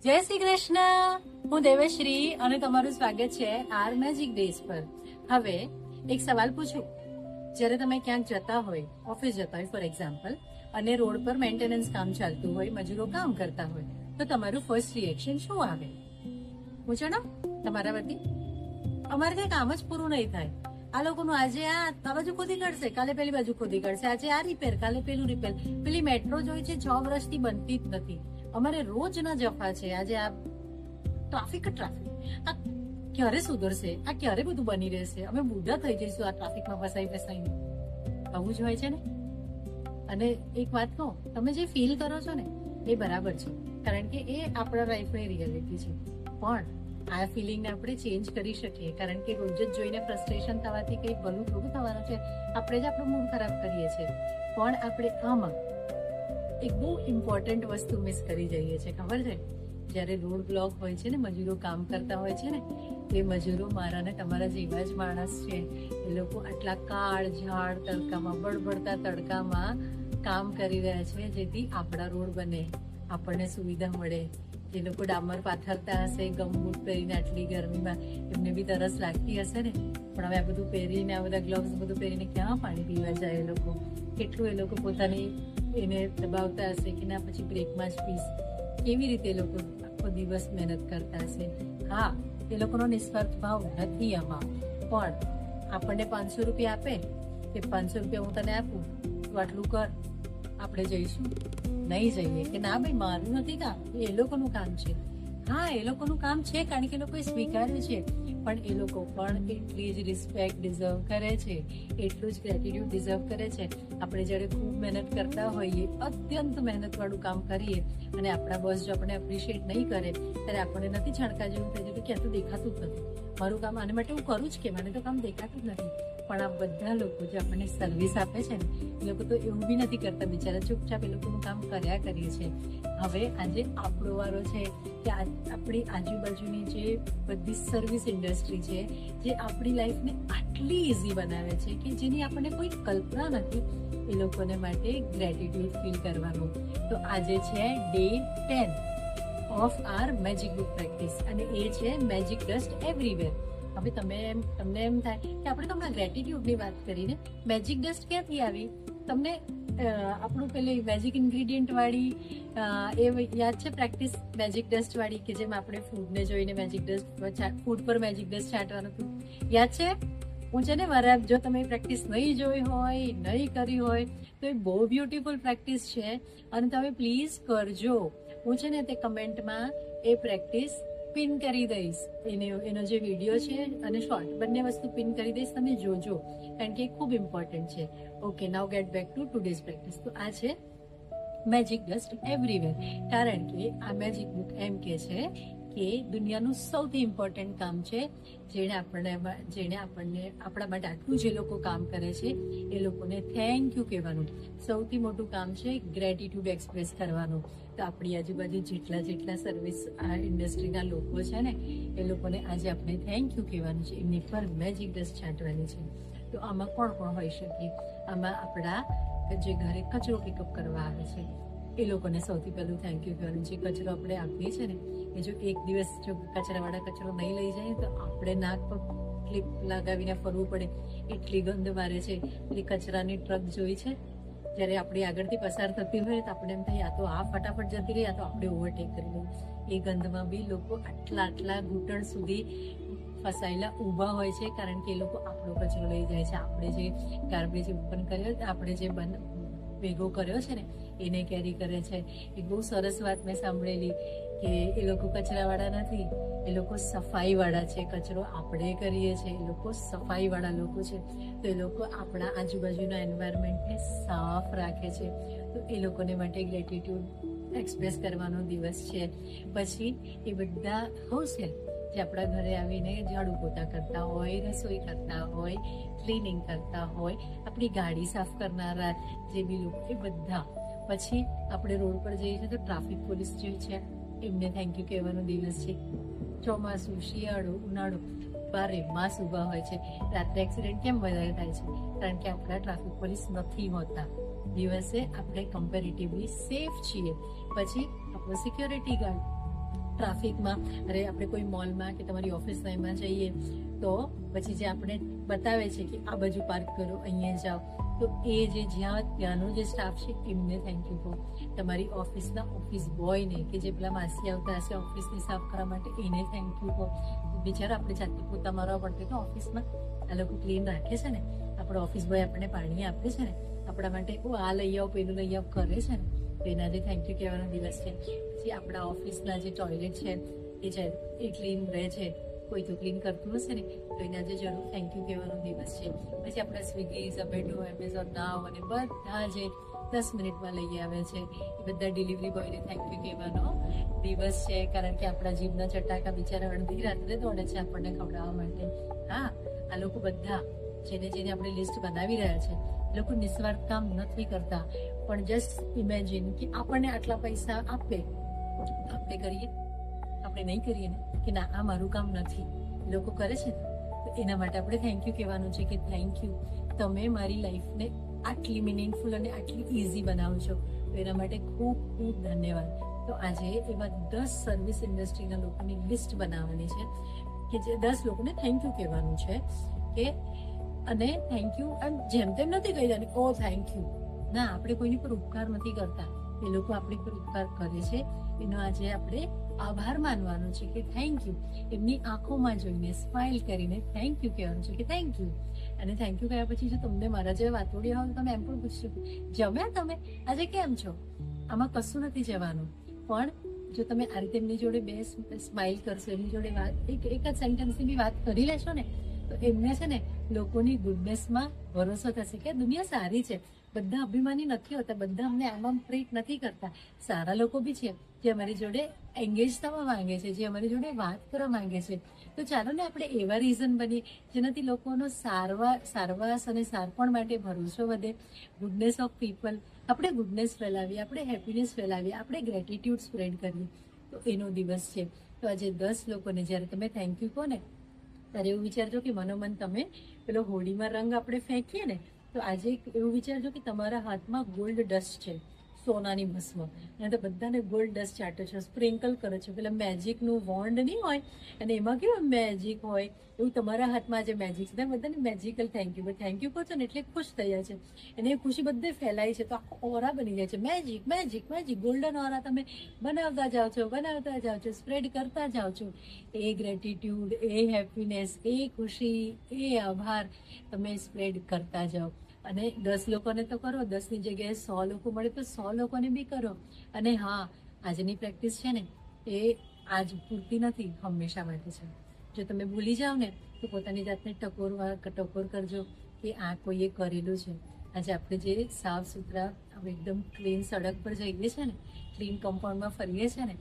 જય શ્રી કૃષ્ણ. હું દેવશ્રી અને તમારું સ્વાગત છે આર મેજિક ડેઝ પર. હવે એક સવાલ પૂછું. જ્યારે તમે ક્યાંક જતા હોય, ઓફિસ જતા હોય ફોર એક્ઝામ્પલ, અને રોડ પર મેન્ટેનન્સ કામ ચાલતું હોય, મજૂરો કામ કરતા હોય, તો તમારું ફર્સ્ટ રિએક્શન શું આવે? પૂછો ને તમારા વતી. અમારે ત્યાં કામ જ પૂરું નહીં થાય. આ લોકોનું આજે આ બાજુ ખોદી કાઢશે, કાલે પેલી બાજુ ખોદી કાઢશે, આજે આ રિપેર, કાલે પેલું રિપેર. પેલી મેટ્રો જોઈ છે 6 વર્ષથી બનતી જ નથી. અમારે રોજના જફા છે. આજે આ ટ્રાફિક આ ક્યારે સુધરશે? આ ક્યારે બધું બની રહેશે? અમે બુઢા થઈ જઈશું આ ટ્રાફિકમાં ફસાઈને. આવું જ હોય છે ને. અને એક વાત કહું, તમે જે ફીલ કરો છો ને એ બરાબર છે, કારણ કે એ આપણા લાઈફની રિયાલિટી છે. પણ આ ફિલિંગને આપણે ચેન્જ કરી શકીએ, કારણ કે રોજ જ જોઈને ફ્રસ્ટ્રેશન થવાથી કંઈ ભલું થોડું થવાનું છે. આપણે જ આપણો મૂડ ખરાબ કરીએ છીએ. પણ આપણે આમાં એક બહુ ઇમ્પોર્ટન્ટ વસ્તુ મિસ કરી જઈએ છીએ, ખબર છે? જ્યારે રોડ બ્લોક હોય છે ને, મજૂરો કામ કરતા હોય છે ને, એ મજૂરો મારા ને તમારા જેવા જ માણસ છે. એ લોકો આટલા કાળ ઝાડ તડકામાં, બળબડતા તડકામાં કામ કરી રહ્યા છે, જેથી આપણા રોડ બને, આપણને સુવિધા મળે. જે લોકો ડામર પાથરતા હશે ગમબૂટ પહેરીને આટલી ગરમીમાં, એમને બી તરસ લાગતી હશે ને. પણ હવે આ બધું પહેરીને, આ બધા ગ્લોવ્સ બધું પહેરીને ક્યાં પાણી પીવા જાય એ લોકો? કેટલું એ લોકો પોતાની એને દબાવતા હશે કે ના, પછી બ્રેકમાં જ પીસ. કેવી રીતે એ લોકો આખો દિવસ મહેનત કરતા હશે. હા, એ લોકોનો નિસ્વાર્થ ભાવ નથી આમાં. પણ આપણને 500 રૂપિયા આપે કે 500 રૂપિયા હું તને આપું, તું આટલું કર, આપણે જઈશું? નહીં જઈએ. કે ના ભાઈ, મારું નથી કામ, એ લોકોનું કામ છે. હા, એ લોકોનું કામ છે, કારણ કે એ લોકોએ સ્વીકાર્યું છે. પણ એ લોકો પણ એટલી જ રિસ્પેક્ટ ડિઝર્વ કરે છે, એટલું જ ગ્રેટિટ્યુડ ડિઝર્વ કરે છે. આપણે જ્યારે ખૂબ મહેનત કરતા હોઈએ, અત્યંત મહેનતવાળું કામ કરીએ, અને આપણા બોસ જો આપણને એપ્રિશિએટ નહીં કરે, ત્યારે આપણને નથી છાણકા જેવું થઈ જાય કે ક્યાં તો દેખાતું જ નથી. મારું કામ આને માટે હું કરું જ કે મને તો કામ દેખાતું જ નથી. પણ આ બધા લોકો જે આપણને સર્વિસ આપે છે ને, એ લોકો તો એવું બી નથી કરતા, બિચારા ચૂપચાપ એ લોકોનું કામ કર્યા કરીએ છીએ. હવે આજે આપણો વારો છે કે આપણી આજુબાજુની જે બધી સર્વિસ ઇન્ડસ્ટ્રી છે, જે આપણી લાઈફને આટલી ઇઝી બનાવે છે કે જેની આપણને કોઈ કલ્પના નથી, એ લોકોને માટે ગ્રેટિટ્યુડ ફીલ કરવાનું. તો આજે છે day 10 of our magic book practice, અને એ છે મેજિક ડસ્ટ એવરીવેર. હવે તમને એમ થાય કે આપણે તો હમણાં ગ્રેટિટ્યુડની વાત કરીને મેજિક ડસ્ટ ક્યાંથી આવી? તમને આપણું પેલી મેજિક ઇન્ગ્રીડિયન્ટ વાળી એ યાદ છે પ્રેક્ટિસ, મેજિક ડસ્ટ વાળી, કે જેમ આપણે ફૂડને જોઈને મેજિક ડસ્ટ, ફૂડ પર મેજિક ડસ્ટ છાંટવાનું હતું, યાદ છે? હું છે ને મારા, જો તમે પ્રેક્ટિસ નહીં જોઈ હોય, નહીં કરી હોય, તો એ બહુ બ્યુટીફુલ પ્રેક્ટિસ છે, અને તમે પ્લીઝ કરજો. હું છે ને તે કમેન્ટમાં એ પ્રેક્ટિસ પિન કરી દઈશ, એનો જે વિડીયો છે અને શોર્ટ, બંને વસ્તુ પિન કરી દઈશ, તમે જોજો, કારણ કે એ ખૂબ ઇમ્પોર્ટન્ટ છે. Okay, now get back to today's practice. તો આ છે મેજિક ડસ્ટ એવરીવેર, કારણ કે આ મેજિક બુક એમ કે છે કે દુનિયાનું સૌથી ઇમ્પોર્ટન્ટ કામ છે, જેણે આપણને આપણા માટે આટલું જે લોકો કામ કરે છે, એ લોકોને થેન્ક યુ કહેવાનું. સૌથી મોટું કામ છે ગ્રેટિટ્યુડ એક્સપ્રેસ કરવાનું. તો આપણી આજુબાજુ જેટલા સર્વિસ ઇન્ડસ્ટ્રીના લોકો છે ને, એ લોકોને આજે આપણે થેન્ક યુ કહેવાનું છે, એમની પર મેજિક ડસ્ટ છાંટવાની છે. તો આમાં કોણ હોઈ શકે? આમાં આપણા જે ઘરે કચરો પિકઅપ કરવા આવે છે, એ લોકોને સૌથી પહેલું થેન્ક યુ કહેવાનું છે. કચરો આપણે આપીએ છીએ ને, એ જો એક દિવસ જો કચરાવાળા કચરો નહીં લઈ જાય, તો આપણે નાક પર ક્લિપ લગાવીને ફરવું પડે, એટલી ગંધ મારે છે. એટલે કચરાની ટ્રક જોઈ છે, જ્યારે આપણી આગળથી પસાર થતી હોય તો આપણે એમ થાય આ તો આ ફટાફટ જતી રહી, આ તો આપણે ઓવરટેક કરી લઈએ. એ ગંધમાં બી લોકો આટલા ઘૂંટણ સુધી ફસાયેલા ઊભા હોય છે, કારણ કે એ લોકો આપણો કચરો લઈ જાય છે. આપણે જે ગાર્બેજ ઓપન કર્યો, આપણે જે ભેગો કર્યો છે ને, એને કેરી કરે છે. એક બહુ સરસ વાત મેં સાંભળેલી કે એ લોકો કચરાવાળા નથી, એ લોકો સફાઈવાળા છે. કચરો આપણે કરીએ છીએ, એ લોકો સફાઈવાળા લોકો છે. તો એ લોકો આપણા આજુબાજુના એન્વાયરમેન્ટને સાફ રાખે છે. તો એ લોકોને માટે ગ્રેટિટ્યુડ એક્સપ્રેસ કરવાનો દિવસ છે. પછી એ બધા હાઉસહેલ્પ જે આપણા ઘરે આવીને ઝાડુ પોતા કરતા હોય, રસોઈ કરતા હોય, ક્લિનિંગ કરતા હોય, આપણી ગાડી સાફ કરનારા જે બી લોકો, એ બધા. પછી આપણે રોડ પર જઈએ છીએ તો ટ્રાફિક પોલીસ જે છે, એમને થેન્ક યુ કહેવાનો દિવસ છે. ચોમાસું, શિયાળો, ઉનાળો, બારે માસ ઊભા હોય છે. રાત્રે એક્સિડન્ટ કેમ વધારે થાય છે? કારણ કે આપણા ટ્રાફિક પોલીસ નથી હોતા. દિવસે આપણે કમ્પેરેટિવલી સેફ છીએ. પછી આપણો સિક્યોરિટી ગાર્ડ, ટ્રાફિકમાં, અરે આપણે કોઈ મોલમાં કે તમારી ઓફિસમાં એમાં જઈએ તો પછી જે આપણે બતાવે છે કે આ બાજુ પાર્ક કરો, અહીંયા જાઓ, તો એ જે ત્યાંનો જે સ્ટાફ છે એમને થેન્ક યુ કહો. તમારી ઓફિસના ઓફિસ બોયને કે જે પેલા માસી આવતા હશે ઓફિસની સાફ કરવા માટે, એને થેન્ક યુ કહો. બિચારા આપણે જાતે પોતા મારવા પડते તો ઓફિસમાં આ લોકો ક્લીન રાખે છે ને, આપણો ઓફિસ બોય આપણને પાણી આપે છે ને, આપણા માટે આ લઈ આવો પેલું લઈ આવો કરે છે ને, તો એનાથી થેન્ક યુ કહેવાનો દિવસ છે. પછી આપણા ઓફિસના જે ટોયલેટ છે એ ક્લીન રહે છે, કોઈ તો ક્લીન કરતું હશે ને, તો એના જે જરૂર થેન્ક યુ કહેવાનો દિવસ છે. પછી આપણા સ્વિગી, ઝોમેટો, એમેઝોન નાવ અને બધા જે 10 મિનિટમાં લઈ આવે છે એ બધા ડિલિવરી બોયને થેન્ક યુ કહેવાનો દિવસ છે. કારણ કે આપણા જીભના ચટાકા બિચારા અડધી રાત્રે દોડે છે આપણને ખવડાવવા માટે. હા, આ લોકો બધા જેને જેને આપણે લિસ્ટ બનાવી રહ્યા છે એ લોકો નિસ્વાર્થ કામ નથી કરતા, પણ જસ્ટ ઇમેજિન કે આપણને આટલા પૈસા આપે, આપણે કરીએ? આપણે નહીં કરીએ ને કે ના આ મારું કામ નથી, લોકો કરે છે તો એના માટે આપણે થેન્ક યુ કહેવાનું છે કે થેન્ક યુ, તમે મારી લાઈફને આટલી મિનિંગફુલ અને આટલી ઇઝી બનાવો છો, તો એના માટે ખૂબ ખૂબ ધન્યવાદ. તો આજે એવા 10 સર્વિસ ઇન્ડસ્ટ્રીના લોકોની લિસ્ટ બનાવવાની છે કે જે 10 લોકોને થેન્ક યુ કહેવાનું છે કે, અને થેન્ક યુ એમ જેમ તેમ નથી કહી દેવાનું ઓ થેન્ક યુ, ના, આપણે કોઈની પર ઉપકાર નથી કરતા, એ લોકો આપણી પર ઉપકાર કરે છે એનો આજે આપણે આભાર માનવાનો છે કે થેન્ક યુ. એમની આંખોમાં જોઈને સ્માઇલ કરીને થેન્ક યુ કહેવાનું છે કે થેન્ક યુ. અને થેન્ક યુ કહ્યા પછી જો તમને મારા જેવા વાતોડિયા હોય તો તમે એમ પણ પૂછશો જમ્યા તમે, આજે કેમ છો? આમાં કશું નથી જવાનું, પણ જો તમે આ રીતે એમની જોડે બે સ્માઇલ કરશો, એમની જોડે વાત એક જ સેન્ટેન્સની બી વાત કરી લેશો ને, તો એમને છે ને લોકોની ગુડનેસમાં ભરોસો થશે કે દુનિયા સારી છે. બધા અભિમાની નથી હોતા, બધા અમને આમ પ્રેટ નથી કરતા. સારા લોકો બી છે જે અમારી જોડે એન્ગેજ થવા માંગે છે, જે અમારી જોડે વાત કરવા માંગે છે. તો ચાલો ને આપણે એવા રીઝન બનીએ જેનાથી લોકોનો સારવાસ અને સારપણ માટે ભરોસો વધે. ગુડનેસ ઓફ પીપલ, આપણે ગુડનેસ ફેલાવીએ, આપણે હેપીનેસ ફેલાવીએ, આપણે ગ્રેટિટ્યુડ સ્પ્રેડ કરીએ, તો એનો દિવસ છે. તો આજે 10 લોકોને જ્યારે તમે થેન્ક યુ કહો ને ત્યારે એવું વિચારજો કે મનોમન તમે પેલો હોળીમાં રંગ આપણે ફેંકીએ ને, તો આજે એવું વિચારજો કે તમારા હાથમાં ગોલ્ડ ડસ્ટ છે, સોનાની ભસ્મ, અને તો બધાને ગોલ્ડ ડસ્ટ ચાટો છો, સ્પ્રિંકલ કરો છો. પેલા મેજિકનું વોન્ડ નહીં હોય અને એમાં કેવું મેજિક હોય, એવું તમારા હાથમાં આજે મેજિક છે. તમે બધાને મેજિકલ થેન્ક યુ કહો છો ને એટલે ખુશ થઈ જાય છે, અને એ ખુશી બધે ફેલાય છે, તો આખો ઓરા બની જાય છે. મેજિક મેજિક મેજિક ગોલ્ડન ઓરા તમે બનાવતા જાઓ છો, સ્પ્રેડ કરતા જાઓ છો. એ ગ્રેટિટ્યુડ, એ હેપીનેસ, એ ખુશી, એ આભાર તમે સ્પ્રેડ કરતા જાઓ. અને 10 લોકોને તો કરો, 10ની જગ્યાએ 100 લોકો મળે તો 100 લોકોને બી કરો. અને હા, આજની પ્રેક્ટિસ છે ને એ આજ પૂરતી નથી, હંમેશા માટે છે. જો તમે ભૂલી જાઓ ને તો પોતાની જાતને ટકોર કરજો કે આ કોઈએ કરેલું છે. આજે આપણે જે સાફ સુથરા એકદમ ક્લીન સડક પર જઈએ છે ને, ક્લીન કમ્પાઉન્ડમાં ફરીએ છે ને,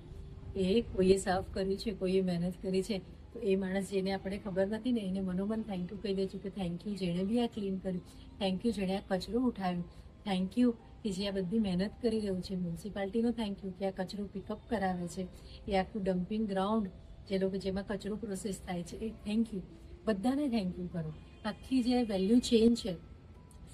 એ કોઈએ સાફ કર્યું છે, કોઈએ મહેનત કરી છે. તો એ માણસ જેને આપણે ખબર નથી ને એને મનોમન થેન્ક યુ કહી દેજો કે થેન્ક યુ જેણે બી આ ક્લીન કર્યું, થેન્ક યુ જેણે આ કચરો ઉઠાવ્યો, થેન્ક યુ કે જે આ બધી મહેનત કરી રહ્યું છે. મ્યુનિસિપાલિટીનો થેન્ક યુ કે આ કચરો પિકઅપ કરાવે છે, એ આખું ડમ્પિંગ ગ્રાઉન્ડ જે લોકો જેમાં કચરો પ્રોસેસ થાય છે એ થેન્ક યુ. બધાને થેન્ક યુ કરો. આખી જે વેલ્યુ ચેન છે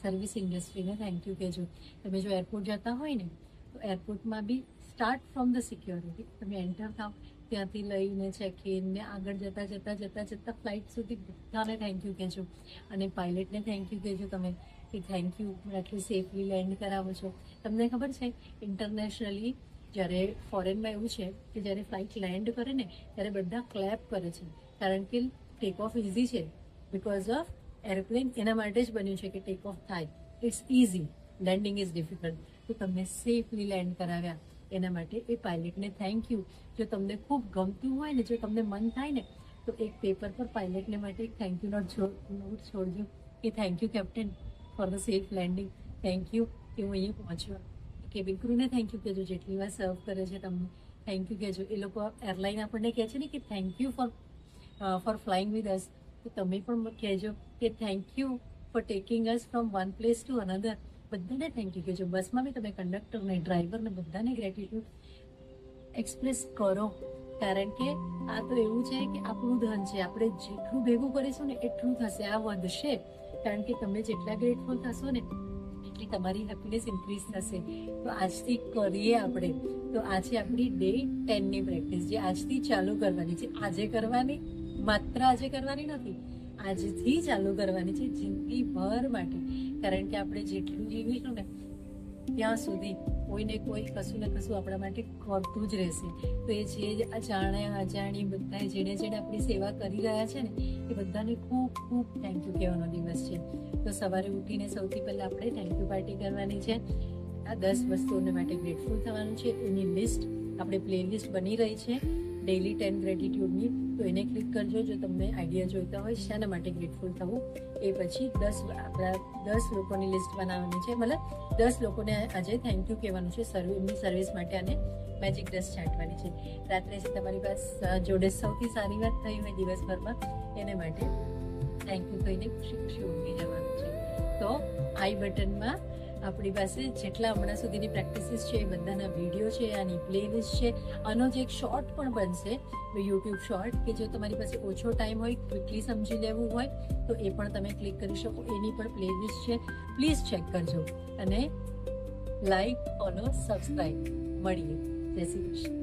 સર્વિસ ઇન્ડસ્ટ્રીને થેન્ક યુ કહેજો. તમે જો એરપોર્ટ જતા હોય ને તો એરપોર્ટમાં બી સ્ટાર્ટ ફ્રોમ ધ સિક્યોરિટી, તમે એન્ટર થાવ ત્યાંથી લઈને ચેક ઇન ને આગળ જતા ફ્લાઇટ સુધી બધાને થેન્ક યુ કહેજો. અને પાયલટને થેન્ક યુ કહેજો તમે કે થેન્ક યુ આટલી સેફલી લેન્ડ કરાવો છો. તમને ખબર છે ઇન્ટરનેશનલી જ્યારે ફોરેનમાં એવું છે કે જ્યારે ફ્લાઇટ લેન્ડ કરે ને ત્યારે બધા ક્લેપ કરે છે, કારણ કે ટેક ઓફ ઇઝી છે. બિકોઝ ઓફ એરોપ્લેન એના માટે જ બન્યું છે કે ટેક ઓફ થાય, it's easy, landing is difficult. તો તમને સેફલી લેન્ડ કરાવ્યા એના માટે એ પાયલટને થેન્ક યુ. જો તમને ખૂબ ગમતું હોય ને, જો તમને મન થાય ને તો એક પેપર પર પાયલટને માટે એક થેન્ક યુ નોટ છોડજો કે thank you captain for the safe landing, thank you કે હું અહીંયા પહોંચ્યો. કેબિન ક્રૂને થેન્ક યુ કહેજો, જેટલી વાર સર્વ કરે છે તમને થેન્ક યુ કહેજો. એ લોકો એરલાઇન આપણને કહે છે ને કે thank you for flying with us, તો તમે પણ કહેજો કે thank you for taking us from one place to another. બધાને થેન્ક યુ કહેજો. બસમાં બી તમે કંડક્ટરને, ડ્રાઈવરને બધાને ગ્રેટિટ્યુડ એક્સપ્રેસ કરો, કારણ કે આ તો એવું છે કે આપણું ધન છે, આપણે જેટલું ભેગું કરીશું ને એટલું થશે, આ વધશે. કારણ કે તમે જેટલા ગ્રેટફુલ થશો ને એટલી તમારી હેપીનેસ ઇન્ક્રીઝ થશે. તો આજથી કરીએ આપણે. તો આજે આપણી ડે 10 ની પ્રેક્ટિસ જે આજથી ચાલુ કરવાની છે. આજે કરવાની, માત્ર આજે કરવાની નથી, આજથી ચાલુ કરવાની છે જિંદગીભર માટે. કારણ કે આપણે જેટલું જીવીશું ને ત્યાં સુધી કોઈને કોઈ કશું ને કશું આપણા માટે કરતું જ રહેશે. તો એ જે અજાણી બધા જેણે આપણી સેવા કરી રહ્યા છે ને એ બધાને ખૂબ ખૂબ થેન્ક યુ કહેવાનો દિવસ છે. તો સવારે ઉઠીને સૌથી પહેલાં આપણે થેન્ક યુ પાર્ટી કરવાની છે. આ 10 વસ્તુઓને માટે ગ્રેટફુલ થવાનું છે. એની લિસ્ટ આપણે પ્લે લિસ્ટ બની રહી છે ડેઇલી 10 ગ્રેટિટ્યુડની. તો એને ક્લિક કરજો જો તમને આઈડિયા જોઈતા હોય શાના માટે ગ્રેટફુલ થવું. એ પછી 10 લોકોની લિસ્ટ બનાવવાની છે. મતલબ 10 લોકોને આજે થેન્ક યુ કહેવાનું છે એમની સર્વિસ માટે અને મેજિક ડસ્ટ છાંટવાની છે. રાત્રે તમારી પાસે જોડે સૌથી સારી વાત થઈ હોય દિવસભરમાં એને માટે થેન્ક યુ કહીને ખુશી ખુશી ઊંઘી જવાનું છે. તો આઈ બટનમાં આપણી પાસે જેટલા હમણાં સુધીની પ્રેક્ટિસીસ છે એ બધાના વિડીયો છે, આની પ્લેલિસ્ટ છે. આનો જે એક શોર્ટ પણ બનશે યુટ્યુબ શોર્ટ કે જો તમારી પાસે ઓછો ટાઈમ હોય, ક્વિકલી સમજી લેવું હોય તો એ પણ તમે ક્લિક કરી શકો. એની પણ પ્લેલિસ્ટ છે, પ્લીઝ ચેક કરજો. અને લાઈક, ફોલો, સબસ્ક્રાઈબ. મળીએ. જય શ્રી કૃષ્ણ.